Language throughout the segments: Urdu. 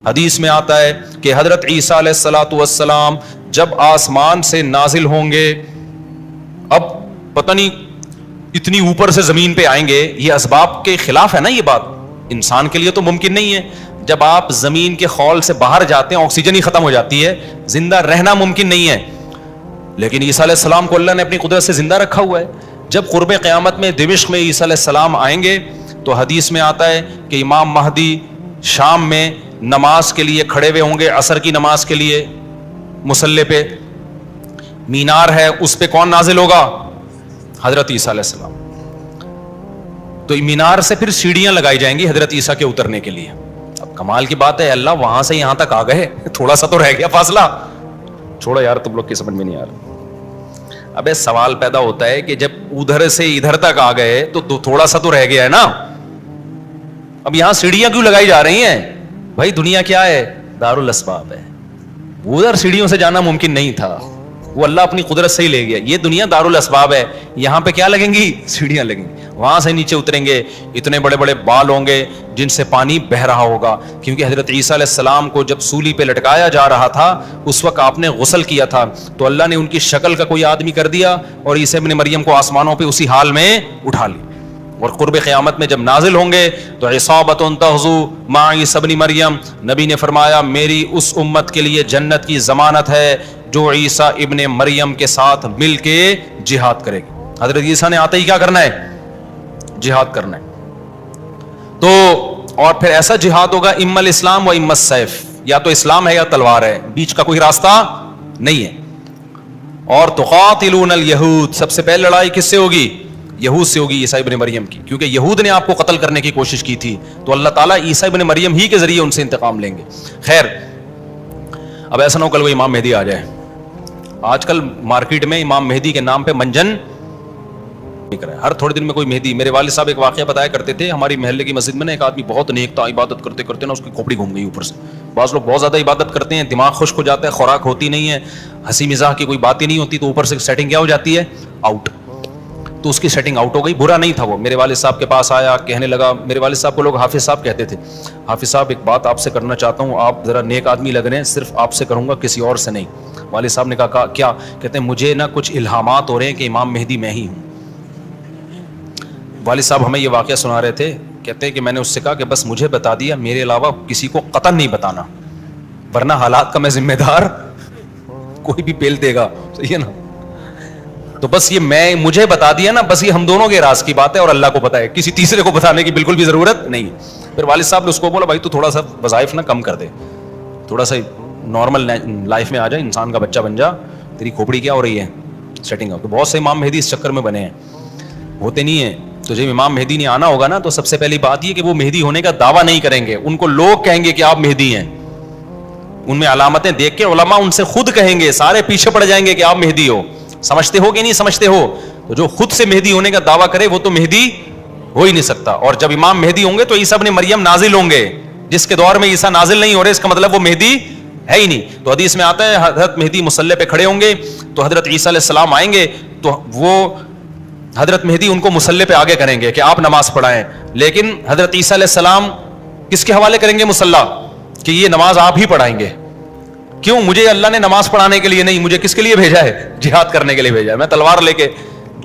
حدیث میں آتا ہے کہ حضرت عیسیٰ علیہ الصلوۃ والسلام جب آسمان سے نازل ہوں گے، اب پتہ نہیں اتنی اوپر سے زمین پہ آئیں گے، یہ اسباب کے خلاف ہے نا، یہ بات انسان کے لیے تو ممکن نہیں ہے۔ جب آپ زمین کے خول سے باہر جاتے ہیں آکسیجن ہی ختم ہو جاتی ہے، زندہ رہنا ممکن نہیں ہے، لیکن عیسیٰ علیہ السلام کو اللہ نے اپنی قدرت سے زندہ رکھا ہوا ہے۔ جب قرب قیامت میں دمشق میں عیسیٰ علیہ السلام آئیں گے تو حدیث میں آتا ہے کہ امام مہدی شام میں نماز کے لیے کھڑے ہوئے ہوں گے، عصر کی نماز کے لیے مصلی پہ مینار ہے، اس پہ کون نازل ہوگا؟ حضرت عیسیٰ علیہ السلام۔ تو مینار سے پھر سیڑھیاں لگائی جائیں گی حضرت عیسیٰ کے اترنے کے لیے۔ اب کمال کی بات ہے، اللہ وہاں سے یہاں تک آ گئے، تھوڑا سا تو رہ گیا فاصلہ، چھوڑو یار تم لوگ کی سمجھ میں نہیں آ رہا۔ ابے سوال پیدا ہوتا ہے کہ جب ادھر سے ادھر تک آ گئے تو تھوڑا سا تو رہ گیا ہے نا، اب یہاں سیڑھیاں کیوں لگائی جا رہی ہیں؟ بھائی دنیا کیا ہے؟ دارالاسباب ہے، ادھر سیڑھیوں سے جانا ممکن نہیں تھا، وہ اللہ اپنی قدرت سے ہی لے گیا۔ یہ دنیا دارالاسباب ہے، یہاں پہ کیا لگیں گی؟ سیڑھیاں لگیں گی، وہاں سے نیچے اتریں گے، اتنے بڑے بڑے بال ہوں گے جن سے پانی بہ رہا ہوگا، کیونکہ حضرت عیسیٰ علیہ السلام کو جب سولی پہ لٹکایا جا رہا تھا اس وقت آپ نے غسل کیا تھا، تو اللہ نے ان کی شکل کا کوئی آدمی کر دیا اور عیسیٰ ابن مریم کو آسمانوں پہ اسی حال میں اٹھا لی۔ اور قرب قیامت میں جب نازل ہوں گے تو عصابۃ تغزو مع عیسیٰ ابن مریم، نبی نے فرمایا میری اس امت کے لیے جنت کی ضمانت ہے جو عیسیٰ ابن مریم کے ساتھ مل کے جہاد کرے گی۔ حضرت عیسیٰ نے آتے ہی کیا کرنا ہے؟ جہاد کرنا ہے۔ تو اور پھر ایسا جہاد ہوگا اما الاسلام و اما السیف، یا تو اسلام ہے یا تلوار ہے، بیچ کا کوئی راستہ نہیں ہے۔ اور تقاتلون الیہود، سب سے پہلے لڑائی کس سے ہوگی؟ یہود سے ہوگی، عیسیٰ ابن مریم کی، کیونکہ یہود نے آپ کو قتل کرنے کی کوشش کی تھی، تو اللہ تعالیٰ عیسیٰ ابن مریم ہی کے ذریعے ان سے انتقام لیں گے۔ خیر، اب ایسا نہ ہو کل وہ امام مہدی آ جائے۔ آج کل مارکیٹ میں امام مہدی کے نام پہ منجن ہر تھوڑے دن میں کوئی مہدی۔ میرے والد صاحب ایک واقعہ بتایا کرتے تھے، ہماری محلے کی مسجد میں نا ایک آدمی بہت نیک تھا، عبادت کرتے کرتے نا اس کی کھوپڑی گھوم گئی اوپر سے۔ بعض لوگ بہت زیادہ عبادت کرتے ہیں، دماغ خشک ہو جاتا ہے، خوراک ہوتی نہیں ہے، ہنسی مزاح کی کوئی بات ہی نہیں ہوتی، تو اوپر سے سیٹنگ کیا ہو جاتی ہے؟ آؤٹ۔ تو اس کی سیٹنگ آؤٹ ہو گئی۔ برا نہیں تھا وہ، میرے والد صاحب کے پاس آیا، کہنے لگا، میرے والد صاحب کو لوگ حافظ صاحب کہتے تھے، حافظ صاحب ایک بات آپ سے کرنا چاہتا ہوں، آپ ذرا نیک آدمی لگ رہے ہیں، صرف آپ سے کروں گا، کسی اور سے نہیں۔ والد صاحب نے کہا کیا؟ کہتے ہیں مجھے نا کچھ الہامات ہو رہے ہیں کہ امام مہدی میں ہی ہوں۔ والد صاحب ہمیں یہ واقعہ سنا رہے تھے، کہتے ہیں کہ میں نے اس سے کہا کہ بس مجھے بتا دیا، میرے علاوہ کسی کو قطعاً نہیں بتانا، ورنہ حالات کا میں ذمہ دار، کوئی بھی پیل دے گا، صحیح ہے نا؟ تو بس یہ مجھے بتا دیا نا، بس یہ ہم دونوں کے راز کی بات ہے اور اللہ کو پتا ہے، کسی تیسرے کو بتانے کی بالکل بھی ضرورت نہیں ہے۔ پھر والد صاحب نے اس کو بولا بھائی تو تھوڑا سا وظائف نہ کم کر دے، تھوڑا سا نارمل لائف میں آ جائے، انسان کا بچہ بن جا، تیری کھوپڑی کیا ہو رہی ہے؟ Setting out. تو بہت سے امام مہدی اس چکر میں بنے ہیں، ہوتے نہیں ہیں۔ تو جب امام مہدی نے آنا ہوگا نا تو سب سے پہلی بات یہ کہ وہ مہدی ہونے کا دعویٰ نہیں کریں گے، ان کو لوگ کہیں گے کہ آپ مہدی ہیں، ان میں علامتیں دیکھ کے علماء ان سے خود کہیں گے، سارے پیچھے پڑ جائیں گے کہ آپ مہدی ہو، سمجھتے ہو کہ نہیں سمجھتے ہو؟ تو جو خود سے مہدی ہونے کا دعویٰ کرے وہ تو مہدی ہو ہی نہیں سکتا۔ اور جب امام مہدی ہوں گے تو عیسیٰ ابن مریم نازل ہوں گے، جس کے دور میں عیسیٰ نازل نہیں ہو رہے اس کا مطلب وہ مہدی ہے ہی نہیں۔ تو حدیث میں آتا ہے حضرت مہدی مصلی پہ کھڑے ہوں گے تو حضرت عیسیٰ علیہ السلام آئیں گے تو وہ حضرت مہدی ان کو مصلی پہ آگے کریں گے کہ آپ نماز پڑھائیں، لیکن حضرت عیسیٰ علیہ السلام کس کے حوالے کریں گے مصلی؟ کہ یہ نماز آپ ہی پڑھائیں گے۔ کیوں؟ مجھے اللہ نے نماز پڑھانے کے لیے نہیں، مجھے کس کے لیے بھیجا ہے؟ جہاد کرنے کے لیے بھیجا ہے، میں تلوار لے کے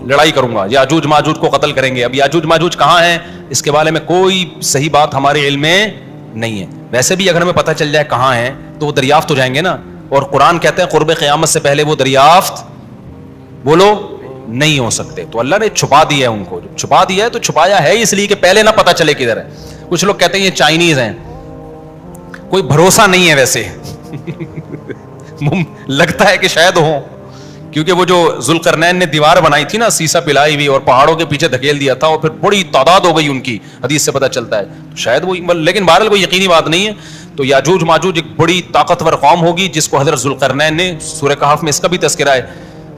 لڑائی کروں گا، یاجوج ماجوج کو قتل کریں گے۔ اب یاجوج ماجوج کہاں ہیں اس کے بارے میں کوئی صحیح بات ہمارے علم میں نہیں ہے، ویسے بھی اگر ہمیں پتہ چل جائے کہاں ہیں تو وہ دریافت ہو جائیں گے نا، اور قرآن کہتے ہیں قرب قیامت سے پہلے وہ دریافت بولو نہیں ہو سکتے۔ تو اللہ نے چھپا دیا ہے ان کو، چھپا دیا ہے تو چھپایا ہے اس لیے کہ پہلے نہ پتہ چلے کدھر ہے۔ کچھ لوگ کہتے ہیں یہ چائنیز ہیں، کوئی بھروسہ نہیں ہے ویسے لگتا ہے کہ شاید ہوں، کیونکہ وہ جو ذوالقرنین نے دیوار بنائی تھی نا سیسا پلائی ہوئی اور پہاڑوں کے پیچھے دھکیل دیا تھا اور پھر بڑی تعداد ہو گئی ان کی، حدیث سے پتہ چلتا ہے، تو شاید وہ، لیکن بہرحال کوئی یقینی بات نہیں ہے۔ تو یاجوج ماجوج ایک بڑی طاقتور قوم ہوگی جس کو حضرت ذوالقرنین نے سورہ کہف میں اس کا بھی تذکرہ ہے،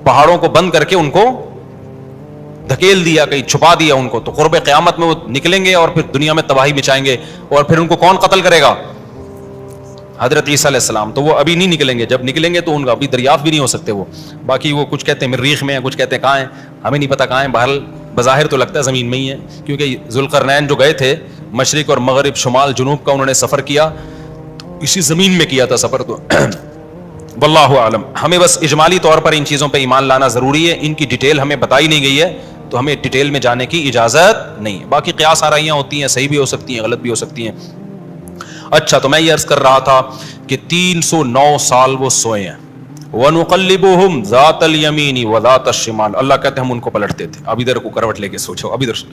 پہاڑوں کو بند کر کے ان کو دھکیل دیا، کہیں چھپا دیا ان کو، تو قرب قیامت میں وہ نکلیں گے اور پھر دنیا میں تباہی مچائیں گے، اور پھر ان کو کون قتل کرے گا؟ حضرت عیسیٰ علیہ السلام۔ تو وہ ابھی نہیں نکلیں گے، جب نکلیں گے تو ان کا ابھی دریافت بھی نہیں ہو سکتے وہ، باقی وہ کچھ کہتے ہیں مریخ میں ہیں، کچھ کہتے ہیں کہاں ہیں، ہمیں نہیں پتہ کہاں ہیں، بہرحال بظاہر تو لگتا ہے زمین میں ہی ہے، کیونکہ ذوالقرنین جو گئے تھے مشرق اور مغرب، شمال جنوب کا انہوں نے سفر کیا، اسی زمین میں کیا تھا سفر. تو واللہ عالم. ہمیں بس اجمالی طور پر ان چیزوں پہ ایمان لانا ضروری ہے. ان کی ڈیٹیل ہمیں بتائی نہیں گئی ہے تو ہمیں ڈیٹیل میں جانے کی اجازت نہیں ہے. باقی قیاس آرائیاں ہوتی ہیں, صحیح بھی ہو سکتی ہیں, غلط بھی ہو سکتی ہیں. اچھا, تو میں یہ عرض کر رہا تھا کہ 309 سال وہ سوئے ہیں. وَنُقَلِّبُهُمْ ذَاتَ الْيَمِينِ وَذَاتَ الشِّمَالِ, اللہ کہتے ہیں ہم ان کو پلٹتے تھے. اب ادھر کو کروٹ لے کے سوچو, اب ادھر.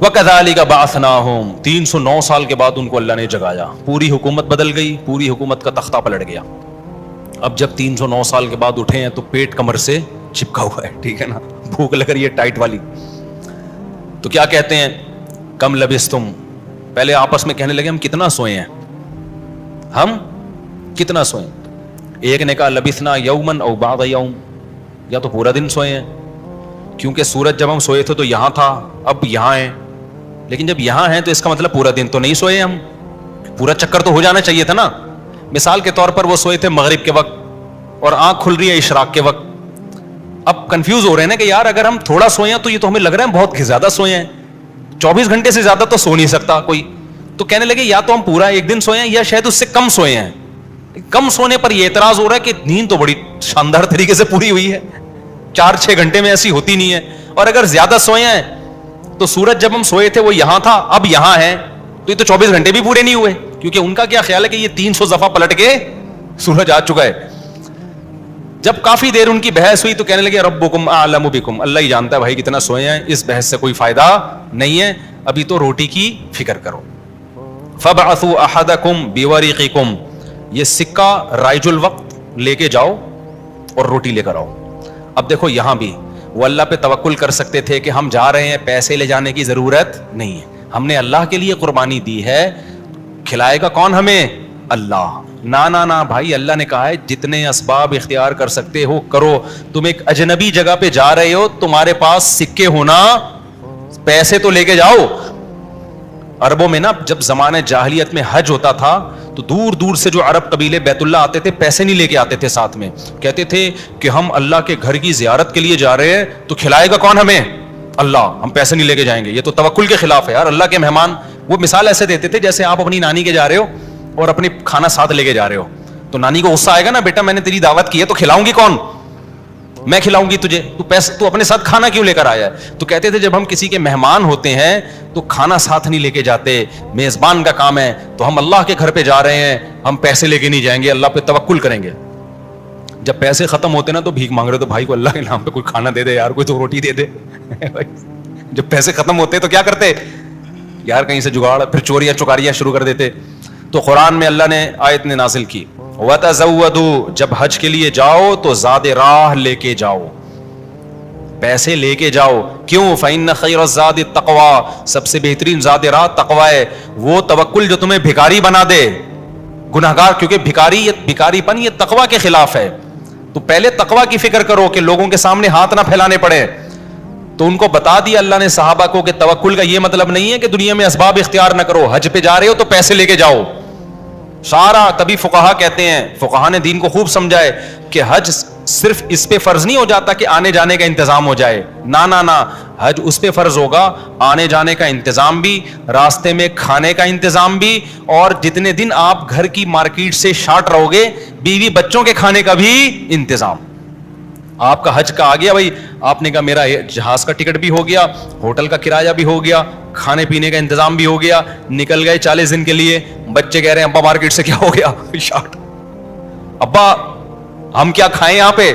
وَكَذَلِكَ بَعَثْنَاهُمْ, 309 سال کے بعد ان کو اللہ نے جگایا. پوری حکومت بدل گئی, پوری حکومت کا تختہ پلٹ گیا. اب جب 309 سال کے بعد اٹھے ہیں تو پیٹ کمر سے چپکا ہوا ہے, ٹھیک ہے نا, بھوک لگ رہی ہے ٹائٹ والی. تو کیا کہتے ہیں, کم لبستم, پہلے آپس میں کہنے لگے ہم کتنا سوئے ہیں, ہم کتنا سوئے. ایک نے کہا لبثنا یومن او بعض یوم, یا تو پورا دن سوئے ہیں, کیونکہ سورج جب ہم سوئے تھے تو یہاں تھا, اب یہاں ہیں, لیکن جب یہاں ہیں تو اس کا مطلب پورا دن تو نہیں سوئے ہم, پورا چکر تو ہو جانا چاہیے تھا نا. مثال کے طور پر وہ سوئے تھے مغرب کے وقت اور آنکھ کھل رہی ہے اشراق کے وقت. اب کنفیوز ہو رہے ہیں نا کہ یار اگر ہم تھوڑا سوئے ہیں تو یہ تو ہمیں لگ رہا ہے بہت زیادہ سوئے ہیں, 24 گھنٹے سے زیادہ تو سو نہیں سکتا کوئی. تو کہنے لگے یا تو ہم پورا ایک دن سوئے ہیں یا شاید اس سے کم سوئے ہیں. کم سونے پر یہ اعتراض ہو رہا ہے کہ نیند تو بڑی شاندار طریقے سے پوری ہوئی ہے, 4-6 گھنٹے میں ایسی ہوتی نہیں ہے. اور اگر زیادہ سوئے ہیں تو سورج جب ہم سوئے تھے وہ یہاں تھا, اب یہاں ہے, تو یہ تو 24 گھنٹے بھی پورے نہیں ہوئے, کیونکہ ان کا کیا خیال ہے کہ یہ 300 دفعہ پلٹ کے سورج آ چکا ہے. جب کافی دیر ان کی بحث ہوئی تو کہنے لگے ربکم اعلم بکم, اللہ ہی جانتا ہے بھائی کتنا سوئے ہیں, اس بحث سے کوئی فائدہ نہیں ہے, ابھی تو روٹی کی فکر کرو. فبعثوا احدکم بورقکم, یہ سکہ رائج الوقت لے کے جاؤ اور روٹی لے کر آؤ. اب دیکھو یہاں بھی وہ اللہ پہ توکل کر سکتے تھے کہ ہم جا رہے ہیں, پیسے لے جانے کی ضرورت نہیں ہے, ہم نے اللہ کے لیے قربانی دی ہے, کھلائے گا کون ہمیں, اللہ. نا بھائی, اللہ نے کہا ہے جتنے اسباب اختیار کر سکتے ہو کرو. تم ایک اجنبی جگہ پہ جا رہے ہو, تمہارے پاس سکے ہونا, پیسے تو لے کے جاؤ. عربوں میں نا جب زمانے جاہلیت میں حج ہوتا تھا تو دور دور سے جو عرب قبیلے بیت اللہ آتے تھے پیسے نہیں لے کے آتے تھے ساتھ میں, کہتے تھے کہ ہم اللہ کے گھر کی زیارت کے لیے جا رہے ہیں تو کھلائے گا کون ہمیں, اللہ, ہم پیسے نہیں لے کے جائیں گے. یہ تو توکل کے خلاف ہے یار. اللہ کے مہمان وہ مثال ایسے دیتے تھے جیسے آپ اپنی نانی کے جا رہے ہو اور اپنی کھانا ساتھ لے کے جا رہے ہو, تو نانی کو غصہ آئے گا نا, بیٹا میں نے تیری دعوت کی ہے تو کھلاؤں گی کون, میں کھلاؤں گی تجھے, تو اپنے ساتھ کھانا کیوں لے کر آیا ہے. تو کہتے تھے جب ہم کسی کے مہمان ہوتے ہیں تو کھانا ساتھ نہیں لے کے جاتے, میزبان کا کام ہے, تو ہم اللہ کے گھر پہ جا رہے ہیں, ہم پیسے لے کے نہیں جائیں گے, اللہ پہ توکل کریں گے. جب پیسے ختم ہوتے نا تو بھیک مانگ رہے تو بھائی کو اللہ کے نام پہ کوئی کھانا دے دے یار, کوئی تو روٹی دے دے. جب پیسے ختم ہوتے تو کیا کرتے یار, کہیں سے جگاڑ, پھر چوریاں چکاریاں شروع کر دیتے. تو قرآن میں اللہ نے آیت نے نازل کی وَتَزَوَّدُوا, جب حج کے لیے جاؤ تو زاد راہ لے کے جاؤ, پیسے لے کے جاؤ. کیوں, فَإِنَّ خَيْرَ الزَّادِ التَّقْوَىٰ, سب سے بہترین زاد راہ تقویٰ ہے. وہ توکل جو تمہیں بھکاری بنا دے, گناہگار, کیونکہ بھکاری پن یہ تقویٰ کے خلاف ہے. تو پہلے تقویٰ کی فکر کرو کہ لوگوں کے سامنے ہاتھ نہ پھیلانے پڑے. تو ان کو بتا دیا اللہ نے صحابہ کو کہ توکل کا یہ مطلب نہیں ہے کہ دنیا میں اسباب اختیار نہ کرو, حج پہ جا رہے ہو تو پیسے لے کے جاؤ سارا. تبھی فقہا کہتے ہیں, فقہا نے دین کو خوب سمجھائے کہ حج صرف اس پہ فرض نہیں ہو جاتا کہ آنے جانے کا انتظام ہو جائے, نہ, حج اس پہ فرض ہوگا آنے جانے کا انتظام بھی, راستے میں کھانے کا انتظام بھی, اور جتنے دن آپ گھر کی مارکیٹ سے شارٹ رہو گے بیوی بچوں کے کھانے کا بھی انتظام. آپ کا حج کا آ گیا بھائی, آپ نے کہا میرا جہاز کا ٹکٹ بھی ہو گیا, ہوٹل کا کرایہ بھی ہو گیا, کھانے پینے کا انتظام بھی ہو گیا, نکل گئے 40 دن کے لیے. بچے کہہ رہے ہیں ابا مارکیٹ سے کیا ہو گیا شارٹ, ابا ہم کیا کھائیں یہاں پہ.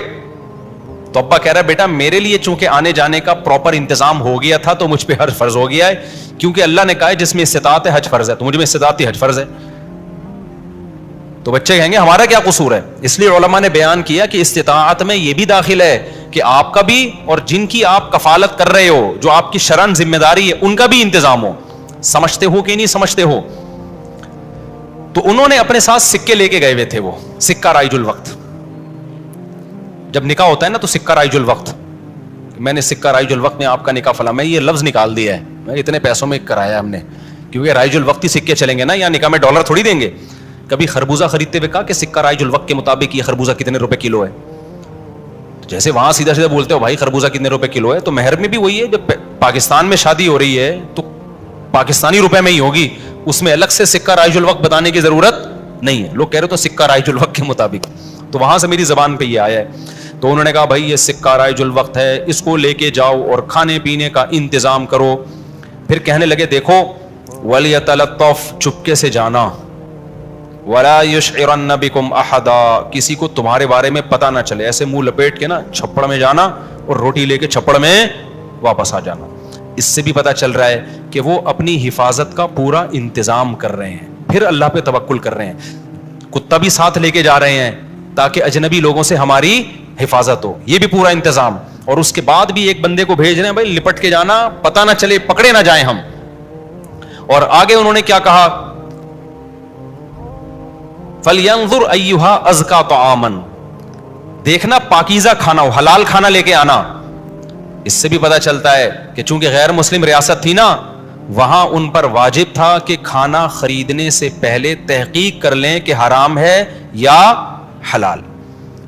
تو ابا کہہ رہا ہے بیٹا میرے لیے چونکہ آنے جانے کا پراپر انتظام ہو گیا تھا تو مجھ پہ حج فرض ہو گیا ہے, کیونکہ اللہ نے کہا ہے جس میں استطاعت ہے حج فرض ہے, تو مجھ میں استطاعت ہی حج فرض ہے. تو بچے کہیں گے ہمارا کیا قصور ہے. اس لیے علماء نے بیان کیا کہ استطاعت میں یہ بھی داخل ہے کہ آپ کا بھی اور جن کی آپ کفالت کر رہے ہو, جو آپ کی شرعن ذمہ داری ہے, ان کا بھی انتظام ہو. سمجھتے ہو کہ نہیں سمجھتے ہو. تو انہوں نے اپنے ساتھ سکے لے کے گئے ہوئے تھے, وہ سکہ رائج الوقت. جب نکاح ہوتا ہے نا تو سکہ رائج الوقت, میں نے سکہ رائج الوقت میں آپ کا نکاح فلاں, میں یہ لفظ نکال دیا ہے, میں اتنے پیسوں میں کرایا ہم نے, کیونکہ رائج الوقت ہی سکے چلیں گے نا, یا نکاح میں ڈالر تھوڑی دیں گے. کبھی خربوزہ خریدتے ہوئے کہا کہ سکہ رائج الوقت کے مطابق یہ خربوزہ کتنے روپے کلو ہے, جیسے وہاں سیدھا سیدھا بولتے ہو بھائی خربوزہ کتنے روپے کلو ہے. تو مہر میں بھی وہی ہے, جب پاکستان میں شادی ہو رہی ہے تو پاکستانی روپے میں ہی ہوگی, اس میں الگ سے سکہ رائج الوقت بتانے کی ضرورت نہیں ہے. لوگ کہہ رہے تو سکہ رائج الوقت کے مطابق, تو وہاں سے میری زبان پہ یہ آیا ہے. تو انہوں نے کہا بھائی یہ سکہ رائج الوقت ہے, اس کو لے کے جاؤ اور کھانے پینے کا انتظام کرو. پھر کہنے لگے دیکھو وَلْيَتَلَطَّفْ, چپکے سے جانا, وَلَا يُشْعِرَنَّ بِكُمْ أَحَدًا, کسی کو تمہارے بارے میں پتہ نہ چلے. ایسے منہ لپیٹ کے نا چھپڑ میں جانا اور روٹی لے کے چھپڑ میں واپس آ جانا. اس سے بھی پتہ چل رہا ہے کہ وہ اپنی حفاظت کا پورا انتظام کر رہے ہیں, پھر اللہ پہ توکل کر رہے ہیں. کتا بھی ساتھ لے کے جا رہے ہیں تاکہ اجنبی لوگوں سے ہماری حفاظت ہو, یہ بھی پورا انتظام. اور اس کے بعد بھی ایک بندے کو بھیج رہے ہیں بھائی لپٹ کے جانا, پتہ نہ چلے, پکڑے نہ جائیں ہم. اور آگے انہوں نے کیا کہا, فَلْيَنظُرْ أَيُّهَا أَزْكَىٰ طَعَامًا, دیکھنا پاکیزہ کھانا ہو, حلال کھانا لے کے آنا. اس سے بھی پتہ چلتا ہے کہ چونکہ غیر مسلم ریاست تھی نا, وہاں ان پر واجب تھا کہ کھانا خریدنے سے پہلے تحقیق کر لیں کہ حرام ہے یا حلال.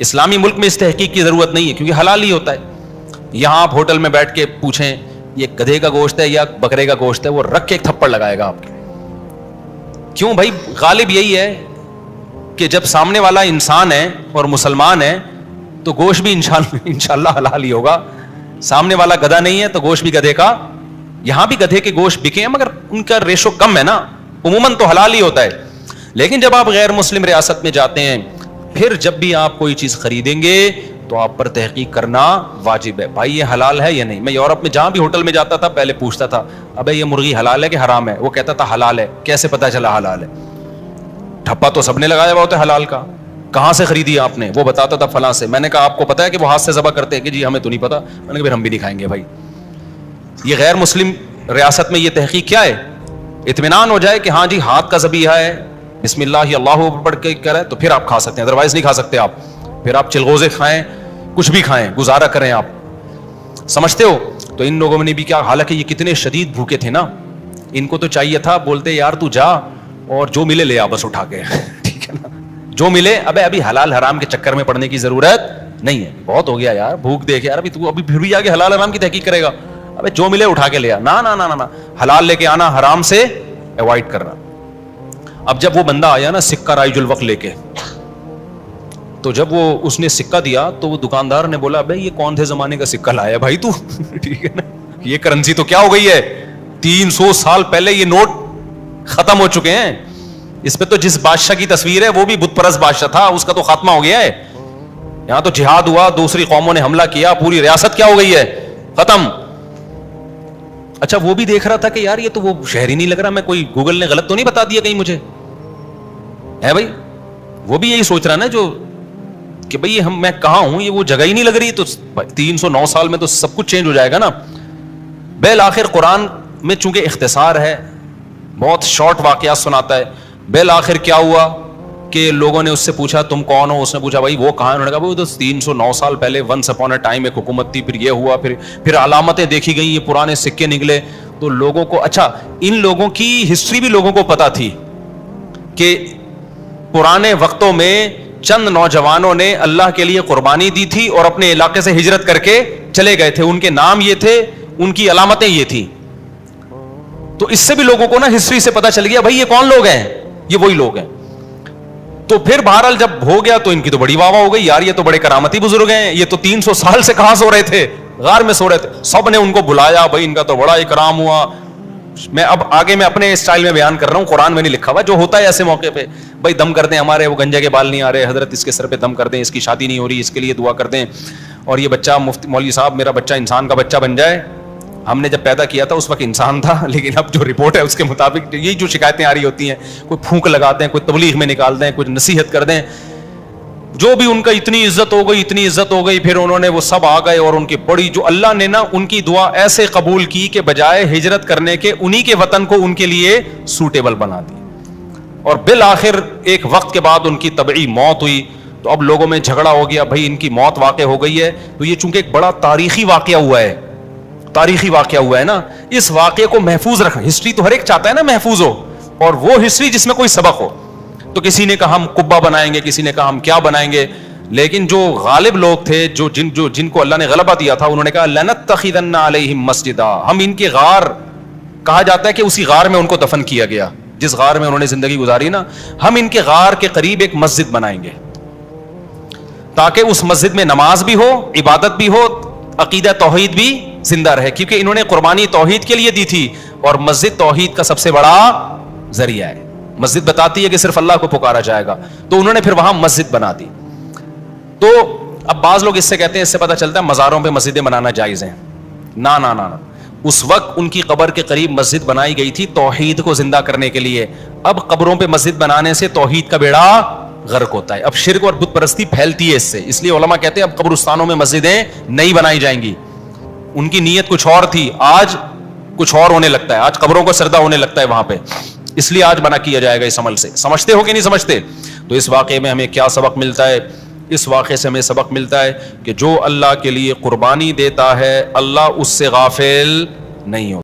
اسلامی ملک میں اس تحقیق کی ضرورت نہیں ہے کیونکہ حلال ہی ہوتا ہے. یہاں آپ ہوٹل میں بیٹھ کے پوچھیں یہ گدھے کا گوشت ہے یا بکرے کا گوشت ہے, وہ رکھ کے ایک تھپڑ لگائے گا آپ کے. کیوں بھائی, غالب یہی ہے کہ جب سامنے والا انسان ہے اور مسلمان ہے تو گوشت بھی انشاءاللہ حلال ہی ہوگا. سامنے والا گدھا نہیں ہے تو گوشت بھی گدھے کا. یہاں بھی گدھے کے گوشت بکے ہیں مگر ان کا ریشو کم ہے نا, عموماً تو حلال ہی ہوتا ہے. لیکن جب آپ غیر مسلم ریاست میں جاتے ہیں, پھر جب بھی آپ کوئی چیز خریدیں گے تو آپ پر تحقیق کرنا واجب ہے. بھائی یہ حلال ہے یا نہیں. میں یورپ میں جہاں بھی ہوٹل میں جاتا تھا پہلے پوچھتا تھا ابے یہ مرغی حلال ہے کہ حرام ہے, وہ کہتا تھا حلال ہے. کیسے پتا چلا حلال ہے؟ ٹھپا تو سب نے لگایا ہوا ہوتا ہے حلال کا. کہاں سے خریدی آپ نے؟ وہ بتاتا تھا فلاں سے. میں نے کہا آپ کو پتا ہے کہ وہ ہاتھ سے ذبح کرتے ہیں؟ کہ جی ہمیں تو نہیں پتا. میں نے کہا پھر ہم بھی نہیں کھائیں گے. بھائی یہ غیر مسلم ریاست میں یہ تحقیق کیا ہے؟ اطمینان ہو جائے کہ ہاں جی ہاتھ کا ذبیحہ ہے, بسم اللہ اللہ پڑھ کے کرے تو پھر آپ کھا سکتے ہیں, ادروائز نہیں کھا سکتے آپ. پھر آپ چلغوزے کھائیں, کچھ بھی کھائیں, گزارا کریں آپ. سمجھتے ہو؟ تو ان لوگوں نے بھی کیا, حالانکہ یہ کتنے شدید بھوکے تھے نا, ان کو تو چاہیے تھا, بولتے یار تو جا اور جو ملے لے آ بس اٹھا کے. ٹھیک ہے نا, جو ملے. ابھی حلال حرام کے چکر میں پڑنے کی ضرورت نہیں ہے. بہت ہو گیا یار, بھوک دیکھ یار, ابھی تو ابھی پھر بھی آگے حلال حرام کی تحقیق کرے گا. ابے جو ملے اٹھا کے لے آ. نہ حلال لے کے آنا, حرام سے ایوائڈ کرنا. اب جب وہ بندہ آیا نا سکہ رائج الوقت لے کے, تو جب وہ اس نے سکہ دیا تو وہ دکاندار نے بولا بھائی یہ کون سے زمانے کا سکہ لایا بھائی تو؟ ٹھیک ہے نا, یہ کرنسی تو کیا ہو گئی ہے, 300 سال پہلے یہ نوٹ ختم ہو چکے ہیں. اس پہ تو جس بادشاہ کی تصویر ہے وہ بھی بت پرست بادشاہ تھا, اس کا تو خاتمہ ہو گیا ہے. یہاں تو جہاد ہوا, دوسری قوموں نے حملہ کیا, پوری ریاست کیا ہو گئی ہے, ختم. اچھا وہ بھی دیکھ رہا تھا کہ یار یہ تو وہ شہر ہی نہیں لگ رہا, میں کوئی گوگل نے غلط تو نہیں بتا دیا کہیں مجھے ہے. بھائی وہ بھی یہی سوچ رہا نا جو کہ بھئی میں کہاں ہوں, یہ وہ جگہ ہی نہیں لگ رہی. تو 309 سال میں تو سب کچھ چینج ہو جائے گا نا. بالآخر قرآن میں چونکہ اختصار ہے, بہت شارٹ واقعات سناتا ہے. بالآخر کیا ہوا کہ لوگوں نے اس سے پوچھا تم کون ہو؟ اس نے پوچھا بھائی وہ کہاں ہے؟ انہوں نے کہا وہ تو 309 سال پہلے ونس اپون اے ٹائم ایک حکومت تھی, پھر یہ ہوا, پھر علامتیں دیکھی گئی, یہ پرانے سکے نکلے. تو لوگوں کو, اچھا ان لوگوں کی ہسٹری بھی لوگوں کو پتا تھی کہ پرانے وقتوں میں چند نوجوانوں نے اللہ کے لیے قربانی دی تھی اور اپنے علاقے سے ہجرت کر کے چلے گئے تھے. ان کے نام یہ تھے, ان کی علامتیں یہ تھی. تو اس سے بھی لوگوں کو نا ہسٹری سے پتا چل گیا بھائی یہ کون لوگ ہیں, یہ وہی لوگ ہیں. تو پھر بہرحال جب ہو گیا تو ان کی تو بڑی واہ واہ ہو گئی, یار یہ تو بڑے کرامتی بزرگ ہیں, یہ تو 300 سال سے کہاں سو رہے تھے, غار میں سو رہے تھے. سب نے ان کو بلایا, بھائی ان کا تو بڑا اکرام ہوا. میں اب آگے میں اپنے اسٹائل میں بیان کر رہا ہوں, قرآن میں نہیں لکھا ہوا, جو ہوتا ہے ایسے موقع پہ. بھائی دم کر دیں, ہمارے وہ گنجے کے بال نہیں آ رہے, حضرت اس کے سر پہ دم کر دیں, اس کی شادی نہیں ہو رہی, اس کے لیے دعا کر دیں, اور یہ بچہ مفتی مولوی صاحب میرا بچہ انسان کا بچہ بن جائے. ہم نے جب پیدا کیا تھا اس وقت انسان تھا, لیکن اب جو رپورٹ ہے اس کے مطابق یہی جو شکایتیں آ رہی ہوتی ہیں, کوئی پھونک لگاتے ہیں, کوئی تبلیغ میں نکال دیں, کچھ نصیحت کر دیں, جو بھی ان کا اتنی عزت ہو گئی. پھر انہوں نے وہ سب آ گئے اور ان کی بڑی جو اللہ نے نا ان کی دعا ایسے قبول کی کہ بجائے ہجرت کرنے کے انہی کے وطن کو ان کے لیے سوٹیبل بنا دی. اور بالآخر ایک وقت کے بعد ان کی طبعی موت ہوئی. تو اب لوگوں میں جھگڑا ہو گیا, بھائی ان کی موت واقع ہو گئی ہے تو یہ چونکہ ایک بڑا تاریخی واقعہ ہوا ہے نا, اس واقعے کو محفوظ رکھنا. ہسٹری تو ہر ایک چاہتا ہے نا محفوظ ہو, اور وہ ہسٹری جس میں کوئی سبق ہو. تو کسی نے کہا ہم قبہ بنائیں گے, کسی نے کہا ہم کیا بنائیں گے. لیکن جو غالب لوگ تھے, جن کو اللہ نے غلبہ دیا تھا, انہوں نے کہا لنتخذن علیہم مسجدا, ہم ان کے غار, کہا جاتا ہے کہ اسی غار میں ان کو دفن کیا گیا, جس غار میں انہوں نے زندگی گزاری نا, ہم ان کے غار کے قریب ایک مسجد بنائیں گے تاکہ اس مسجد میں نماز بھی ہو, عبادت بھی ہو, عقیدہ توحید بھی زندہ رہے, کیونکہ انہوں نے قربانی توحید کے لیے دی تھی, اور مسجد توحید کا سب سے بڑا ذریعہ ہے. مسجد بتاتی ہے کہ صرف اللہ کو پکارا جائے گا, تو انہوں نے پھر وہاں مسجد بنا دی. تو اب بعض لوگ اس سے کہتے ہیں, اس سے پتہ چلتا ہے مزاروں پہ مسجدیں بنانا جائز ہیں. نا نا نا, اس وقت ان کی قبر کے قریب مسجد بنائی گئی تھی توحید کو زندہ کرنے کے لیے. اب قبروں پہ مسجد بنانے سے توحید کا بیڑا غرق ہوتا ہے, اب شرک اور بت پرستی پھیلتی ہے اس سے. اس لیے علماء کہتے ہیں اب قبرستانوں میں مسجدیں نہیں بنائی جائیں گی. ان کی نیت کچھ اور تھی, آج کچھ اور ہونے لگتا ہے, آج قبروں کو سردہ ہونے لگتا ہے وہاں پہ, اس لیے آج منع کیا جائے گا اس عمل سے. سمجھتے ہو کہ نہیں سمجھتے؟ تو اس واقعے میں ہمیں کیا سبق ملتا ہے؟ اس واقعے سے ہمیں سبق ملتا ہے کہ جو اللہ کے لیے قربانی دیتا ہے اللہ اس سے غافل نہیں ہوتا.